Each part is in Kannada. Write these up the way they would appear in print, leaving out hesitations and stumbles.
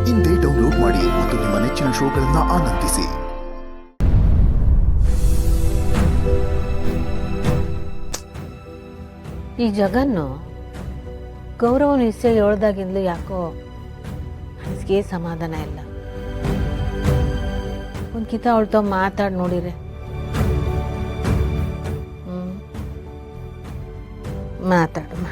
ಇಂದೇ ಡೌನ್ಲೋಡ್ ಮಾಡಿ ಮತ್ತು ನಿಮ್ಮ ನೆಚ್ಚಿನ ಶೋಗಳನ್ನು ಆನಂದಿಸಿ. ಈ ಜಗನ್ನು ಗೌರವನ ವಿಷಯ ಹೇಳ್ದಾಗಿಂದಲೂ ಯಾಕೋ ಮನಸ್ಸಿಗೆ ಸಮಾಧಾನ ಇಲ್ಲ. ಒಂದು ಕಿತ ಅವಳ್ತಾವ ಮಾತಾಡಿ ನೋಡಿರೆ. ಮಾತಾಡಮ್ಮ.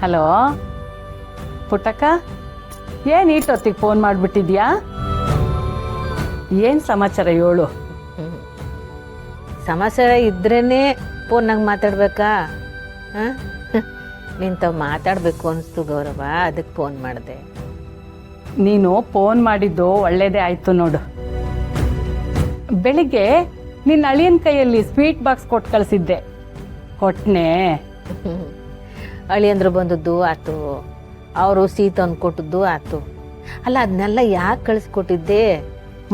ಹಲೋ ಪುಟ್ಟಕ್ಕ, ಏನು ಈಟೊತ್ತಿಗೆ ಫೋನ್ ಮಾಡಿಬಿಟ್ಟಿದ್ಯಾ? ಏನು ಸಮಾಚಾರ ಹೇಳು. ಸಮಾಚಾರ ಇದ್ರೇ ಫೋನ್ನಾಗ ಮಾತಾಡ್ಬೇಕಾ? ಹಾಂ, ನಿಂತಾವ್ ಮಾತಾಡಬೇಕು ಅನಿಸ್ತು ಗೌರವ, ಅದಕ್ಕೆ ಫೋನ್ ಮಾಡಿದೆ. ನೀನು ಫೋನ್ ಮಾಡಿದ್ದು ಒಳ್ಳೇದೇ ಆಯಿತು ನೋಡು. ಬೆಳಿಗ್ಗೆ ನಿನ್ನ ಅಳಿಯನ ಕೈಯಲ್ಲಿ ಸ್ವೀಟ್ ಬಾಕ್ಸ್ ಕೊಟ್ಟು ಕಳಿಸಿದ್ದೆ, ಕೊಟ್ಟನೆ. ಅಳಿಯಂದ್ರು ಬಂದದ್ದು ಆಯ್ತು, ಅವರು ಸೀತ ಕೊಟ್ಟದ್ದು ಆಯ್ತು. ಅಲ್ಲ, ಅದನ್ನೆಲ್ಲ ಯಾಕೆ ಕಳಿಸ್ಕೊಟ್ಟಿದ್ದೆ?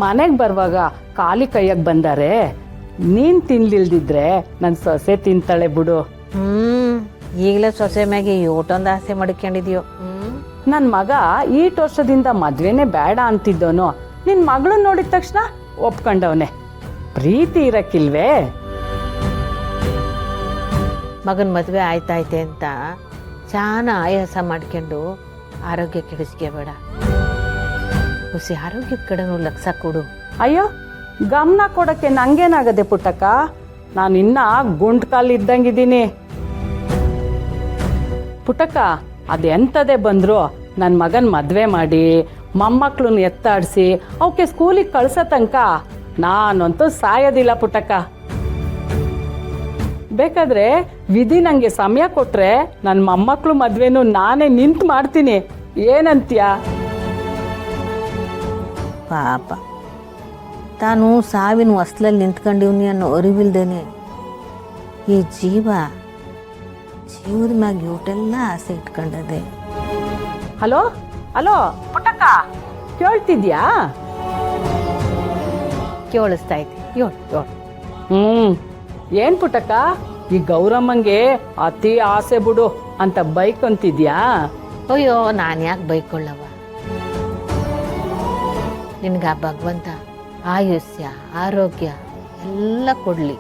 ಮನೆಗೆ ಬರುವಾಗ ಖಾಲಿ ಕೈಯಾಗ ಬಂದಾರೆ, ನೀನು ತಿನ್ಲಿಲ್ದಿದ್ರೆ ನನ್ನ ಸೊಸೆ ತಿಂತಾಳೆ ಬಿಡು. ಈಗಲೇ ಸೊಸೆ ಮ್ಯಾಗೆ ಊಟೊಂದು ಆಸೆ ಮಾಡ್ಕೊಂಡಿದ್ಯೋ? ನನ್ನ ಮಗ ಈಟ್ ವರ್ಷದಿಂದ ಮದ್ವೆನೇ ಬೇಡ ಅಂತಿದ್ದವನು ನಿನ್ನ ಮಗಳನ್ನ ನೋಡಿದ ತಕ್ಷಣ ಒಪ್ಕೊಂಡವನೆ. ಪ್ರೀತಿ ಇರಕ್ಕಿಲ್ವೇ? ಮಗನ ಮದುವೆ ಆಯ್ತಾಯ್ತೆ ಅಂತ ಚಾನ ಆಯಾಸ ಮಾಡ್ಕೊಂಡು ಆರೋಗ್ಯ ಕೆಡಿಸ್ಕೋಬೇಡ. ಹುಸಿ ಆರೋಗ್ಯದ ಕಡೆನೂ ಲಕ್ಷ ಕೊಡು. ಅಯ್ಯೋ, ಗಮನ ಕೊಡಕ್ಕೆ ನಂಗೇನಾಗದೆ ಪುಟ್ಟಕ್ಕ, ನಾನು ಇನ್ನ ಗುಂಟ್ ಕಾಲು ಇದ್ದಂಗಿದ್ದೀನಿ. ಪುಟ್ಟಕ್ಕ, ಅದೆಂಥದೇ ಬಂದ್ರು ನನ್ನ ಮಗನ ಮದುವೆ ಮಾಡಿ ಮೊಮ್ಮಕ್ಳನ್ನ ಎತ್ತಾಡಿಸಿ ಅವಕ್ಕೆ ಸ್ಕೂಲಿಗೆ ಕಳ್ಸೋ ತನಕ ನಾನಂತೂ ಸಾಯೋದಿಲ್ಲ ಪುಟ್ಟಕ್ಕ. ಬೇಕಾದ್ರೆ ವಿಧಿ ನನಗೆ ಸಮಯ ಕೊಟ್ರೆ ನನ್ನ ಮೊಮ್ಮಕ್ಳು ಮದುವೆನೂ ನಾನೇ ನಿಂತು ಮಾಡ್ತೀನಿ. ಏನಂತೀಯ? ಪಾಪ, ತಾನು ಸಾವಿನ ಹೊಸ್ಲಲ್ಲಿ ನಿಂತ್ಕೊಂಡಿವ್ನಿ ಅನ್ನೋ ಅರಿವಿಲ್ದೇನೆ ಈ ಜೀವದ ಮ್ಯಾಗ ಯೂಟೆಲ್ಲ ಆಸೆ ಇಟ್ಕೊಂಡದೆ. ಹಲೋ ಹಲೋ ಪುಟ್ಟಕ್ಕ, ಕೇಳ್ತಿದ್ಯಾ? ಕೇಳಿಸ್ತೈತಿ, ಹೇಳು. ಏನ್ ಪುಟ್ಟಕ್ಕ, ಈ ಗೌರಮ್ಮಂಗೆ ಅತಿ ಆಸೆ ಬಿಡು ಅಂತ ಬೈಕ್ ಅಂತಿದ್ಯಾ? ಅಯ್ಯೋ, ನಾನು ಯಾಕೆ ಬೈಕೊಳ್ಳವ? ನಿನ್ಗ ಭಗವಂತ ಆಯುಷ್ಯ ಆರೋಗ್ಯ ಎಲ್ಲ ಕೊಡ್ಲಿ.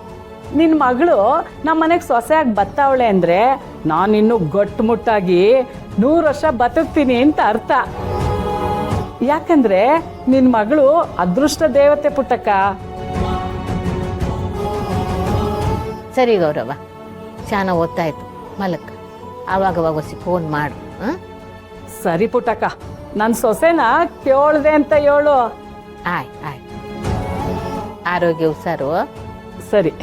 ನಿನ್ನ ಮಗಳು ನಮ್ಮ ಮನೆಗೆ ಸೊಸೆಯಾಗಿ ಬತ್ತವಳೆ ಅಂದ್ರೆ ನಾನಿನ್ನೂ ಗಟ್ಟುಮುಟ್ಟಾಗಿ 100 ವರ್ಷ ಬದುಕ್ತೀನಿ ಅಂತ ಅರ್ಥ. ಯಾಕಂದ್ರೆ ನಿನ್ನ ಮಗಳು ಅದೃಷ್ಟ ದೇವತೆ ಪುಟ್ಟಕ್ಕ. ಸರಿ ಗೌರವ, ಶಾನ ಓದ್ತಾಯ್ತು, ಮಲಕ್ಕ. ಆವಾಗವಾಗ ಫೋನ್ ಮಾಡು. ಸರಿ ಪುಟ್ಟಕ್ಕ, ನನ್ನ ಸೊಸೆನ ಕೇಳ್ದೆ ಅಂತ ಹೇಳು. ಆಯ್ತು. ಆರೋಗ್ಯ ಹುಷಾರು. ಸರಿ.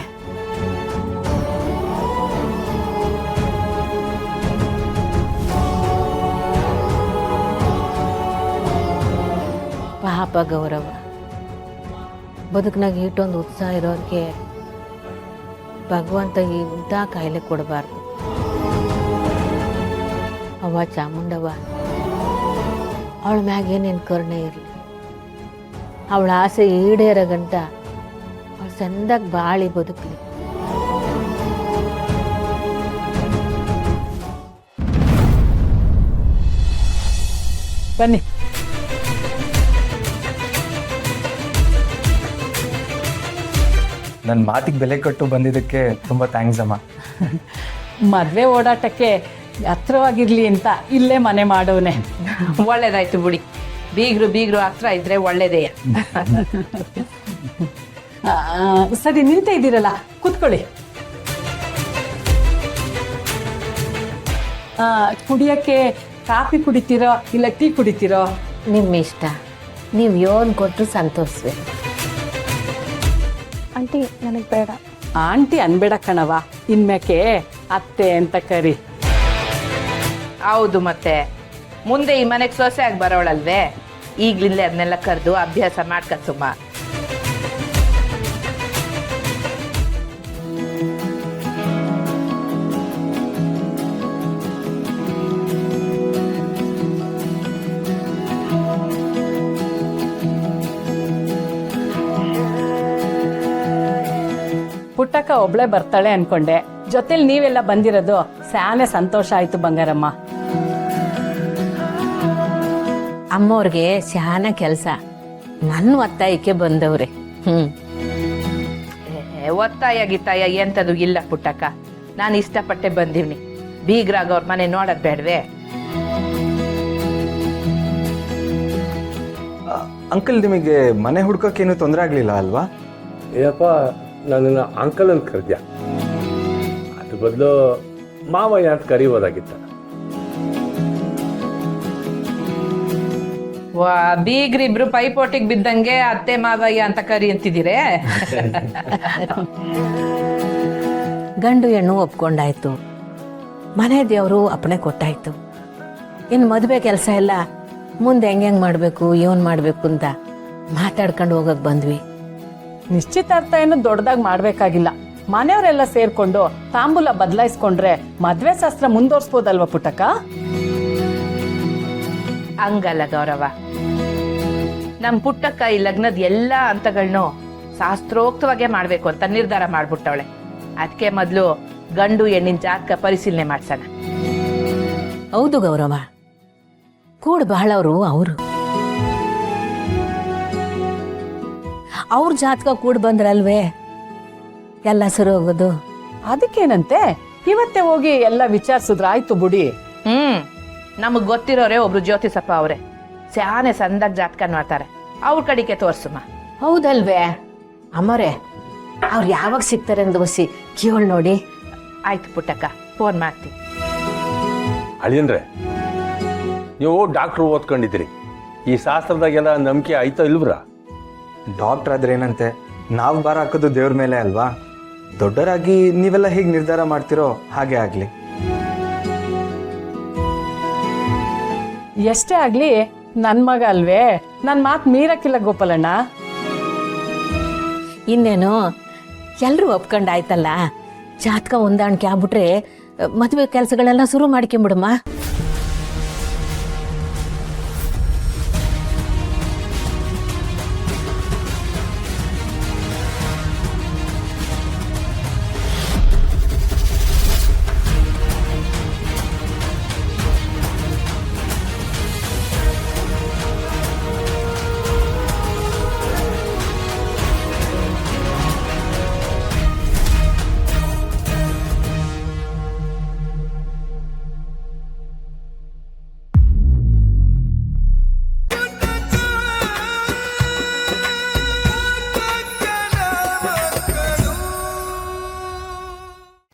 ಪಾಪ ಗೌರವ, ಬದುಕಿನಾಗ ಇಟ್ಟೊಂದು ಉತ್ಸಾಹ ಇರೋರಿಗೆ ಭಗವಂತ ಈ ಉದ್ದ ಕಾಯಿಲೆ ಕೊಡಬಾರ್ದು. ಅವ್ವ ಚಾಮುಂಡವ್ವ ಅವಳ ಮ್ಯಾಗ ಏನೇನು ಕರುಣೆ ಇರಲಿ. ಅವಳ ಆಸೆ ಈಡೇರೋ ಗಂಟ ಅವಳು ಚಂದಾಗಿ ಬಾಳಿ ಬದುಕಲಿ. ಬನ್ನಿ. ನನ್ನ ಮಾತಿಗೆ ಬೆಲೆ ಕೊಟ್ಟು ಬಂದಿದ್ದಕ್ಕೆ ತುಂಬ ಥ್ಯಾಂಕ್ಸ್ ಅಮ್ಮ. ಮದುವೆ ಓಡಾಟಕ್ಕೆ ಹತ್ರವಾಗಿರ್ಲಿ ಅಂತ ಇಲ್ಲೇ ಮನೆ ಮಾಡೋನೆ. ಒಳ್ಳೇದಾಯ್ತು ಬಿಡಿ, ಬೀಗ್ರು ಹತ್ರ ಇದ್ರೆ ಒಳ್ಳೇದೇ. ಸರಿ, ನಿಂತ ಇದ್ದೀರಲ್ಲ, ಕೂತ್ಕೊಳ್ಳಿ. ಕುಡಿಯಕ್ಕೆ ಕಾಫಿ ಕುಡಿತೀರೋ ಇಲ್ಲ ಟೀ ಕುಡಿತೀರೋ? ನಿಮ್ಮ ಇಷ್ಟ, ನೀವು ಏನು ಕೊಟ್ಟರು ಸಂತೋಷವೇ. ಆಂಟಿ, ನನಗೆ ಬೇಡ. ಆಂಟಿ ಅನ್ಬೇಡ ಕಣವ, ಇನ್ಮ್ಯಾಕೆ ಅತ್ತೆ ಅಂತ ಕರಿ. ಹೌದು, ಮತ್ತೆ ಮುಂದೆ ಈ ಮನೆಗೆ ಸೊಸೆ ಆಗಿ ಬರೋಳಲ್ವೇ, ಈಗ್ಲಿಂದಲೇ ಅದನ್ನೆಲ್ಲ ಕರೆದು ಅಭ್ಯಾಸ ಮಾಡ್ಕಸುಮ್ಮ. ಪುಟ್ಟಕ್ಕ ಒಬ್ಳೆ ಬರ್ತಾಳೆ ಅನ್ಕೊಂಡೆ, ಜೊತೆಲಿ ನೀವೆಲ್ಲ ಬಂದಿರೋದು ಸ್ಯಾನೆ ಸಂತೋಷ ಆಯ್ತು ಬಂಗಾರಮ್ಮ. ಅಮ್ಮವ್ರಿಗೆ ಶಾನ ಕೆಲಸ, ನನ್ನ ಒತ್ತಾಯಕ್ಕೆ ಬಂದವ್ರೆ. ಒತ್ತಾಯ ಗಿತ್ತಾಯ ಎಂತದು ಇಲ್ಲ ಪುಟ್ಟಕ್ಕ. ನಾನು ಇಷ್ಟಪಟ್ಟೆ ಬಂದಿವ್ನಿ. ಬೀಗ್ರಾಗ ಅವ್ರ ಮನೆ ನೋಡೋದ್ ಬೇಡ್ವೆ? ಅಂಕಲ್, ನಿಮಗೆ ಮನೆ ಹುಡ್ಕಕ್ಕೇನು ತೊಂದರೆ ಆಗಲಿಲ್ಲ ಅಲ್ವಾ? ಏನಪ್ಪ, ನನ್ನನ್ನು ಅಂಕಲ್ ಅಂತ ಕರೆದ್ಯಾ? ಅದ್ರ ಬದಲು ಮಾವಯ್ಯ ಅಂತ ಕರಿಬೋದಾಗಿತ್ತ. ವಾ, ಬೀಗ್ರಿಬ್ರು ಪೈಪೋಟಿಗೆ ಬಿದ್ದಂಗೆ ಅತ್ತೆ ಮಾವಯ್ಯ ಅಂತ ಕರಿ ಅಂತಿದ್ದೀರೇ? ಗಂಡು ಹೆಣ್ಣು ಒಪ್ಕೊಂಡಾಯ್ತು, ಮನೆ ದೇವರು ಅಪ್ಪಣೆ ಕೊಟ್ಟಾಯ್ತು. ಇನ್ನು ಮದುವೆ ಕೆಲಸ ಎಲ್ಲ ಮುಂದೆ ಹೆಂಗೆ ಮಾಡಬೇಕು, ಏನು ಮಾಡಬೇಕು ಅಂತ ಮಾತಾಡ್ಕೊಂಡು ಹೋಗಕ್ ಬಂದ್ವಿ. ನಿಶ್ಚಿತಾರ್ಥ ಏನು ದೊಡ್ಡದಾಗಿ ಮಾಡ್ಬೇಕಾಗಿಲ್ಲ. ಮನೆಯವರೆಲ್ಲ ಸೇರ್ಕೊಂಡು ತಾಂಬೂಲ ಬದಲಾಯಿಸ್ಕೊಂಡ್ರೆ ಮದ್ವೆ ಶಾಸ್ತ್ರ ಮುಂದುವರ್ಸ್ಬೋದಲ್ವಾ ಪುಟ್ಟಕ್ಕ? ಹಂಗಲ್ಲ ಗೌರವ, ನಮ್ ಪುಟ್ಟಕ್ಕ ಈ ಲಗ್ನದ ಎಲ್ಲಾ ಹಂತಗಳನ್ನೂ ಶಾಸ್ತ್ರೋಕ್ತವಾಗೇ ಮಾಡ್ಬೇಕು ಅಂತ ನಿರ್ಧಾರ ಮಾಡ್ಬಿಟ್ಟವಳೆ. ಅದಕ್ಕೆ ಮೊದ್ಲು ಗಂಡು ಹೆಣ್ಣಿನ ಜಾತಕ ಪರಿಶೀಲನೆ ಮಾಡ್ಸೋಣ. ಹೌದು ಗೌರವ, ಕೂಡ್ ಬಹಳವರು ಅವರು. ಅವ್ರ ಜಾತಕ ಕೂಡ್ ಬಂದ್ರಲ್ವೇ ಎಲ್ಲ ಸರಿ ಹೋಗೋದು. ಅದಕ್ಕೇನಂತೆ, ಇವತ್ತೇ ಹೋಗಿ ಎಲ್ಲ ವಿಚಾರಿಸಿದ್ರ ಆಯ್ತು ಬುಡಿ. ನಮಗ್ ಗೊತ್ತಿರೋರೆ ಒಬ್ರು ಜ್ಯೋತಿಷಪ್ಪ ಅವ್ರೆ, ಸ್ಯಾನೆ ಸಂದಾಗ ಜಾತಕ ನೋಡ್ತಾರೆ. ಅವ್ರ ಕಡೆಗೆ ತೋರ್ಸುಮ್ಮ. ಹೌದಲ್ವೇ ಅಮ್ಮರೇ? ಅವ್ರು ಯಾವಾಗ ಸಿಗ್ತಾರೆ ಅಂತ ಬಸಿ ಕೇಳ್ ನೋಡಿ. ಆಯ್ತು ಪುಟ್ಟಕ್ಕ, ಫೋನ್ ಮಾಡ್ತೀನಿ. ಅಳಿಯಂದ್ರೆ, ನೀವು ಡಾಕ್ಟ್ರು ಓದ್ಕೊಂಡಿದ್ದೀರಿ, ಈ ಶಾಸ್ತ್ರದಾಗೆಲ್ಲ ನಂಬಿಕೆ ಆಯ್ತಾ ಇಲ್ವ್ರ? ಡಾಕ್ಟರ್ ಆದ್ರೆ ಏನಂತೆ, ನಾವು ಭಾರ ಹಾಕೋದು ದೇವ್ರ ಮೇಲೆ ಅಲ್ವಾ? ದೊಡ್ಡರಾಗಿ ನೀವೆಲ್ಲ ಹೇಗೆ ನಿರ್ಧಾರ ಮಾಡ್ತಿರೋ ಹಾಗೆ ಆಗಲಿ. ಎಷ್ಟೇ ಆಗ್ಲಿ ನನ್ ಮಗ ಅಲ್ವೇ, ನನ್ ಮಾತು ಮೀರಕ್ಕಿಲ್ಲ ಗೋಪಾಲಣ್ಣ. ಇನ್ನೇನು ಎಲ್ರೂ ಒಪ್ಕೊಂಡಾಯ್ತಲ್ಲ, ಜಾತಕ ಹೊಂದಾಣಿಕೆ ಆಗ್ಬಿಟ್ರೆ ಮದುವೆ ಕೆಲಸಗಳೆಲ್ಲ ಶುರು ಮಾಡ್ಕೊಂಬಿಡಮ್ಮ.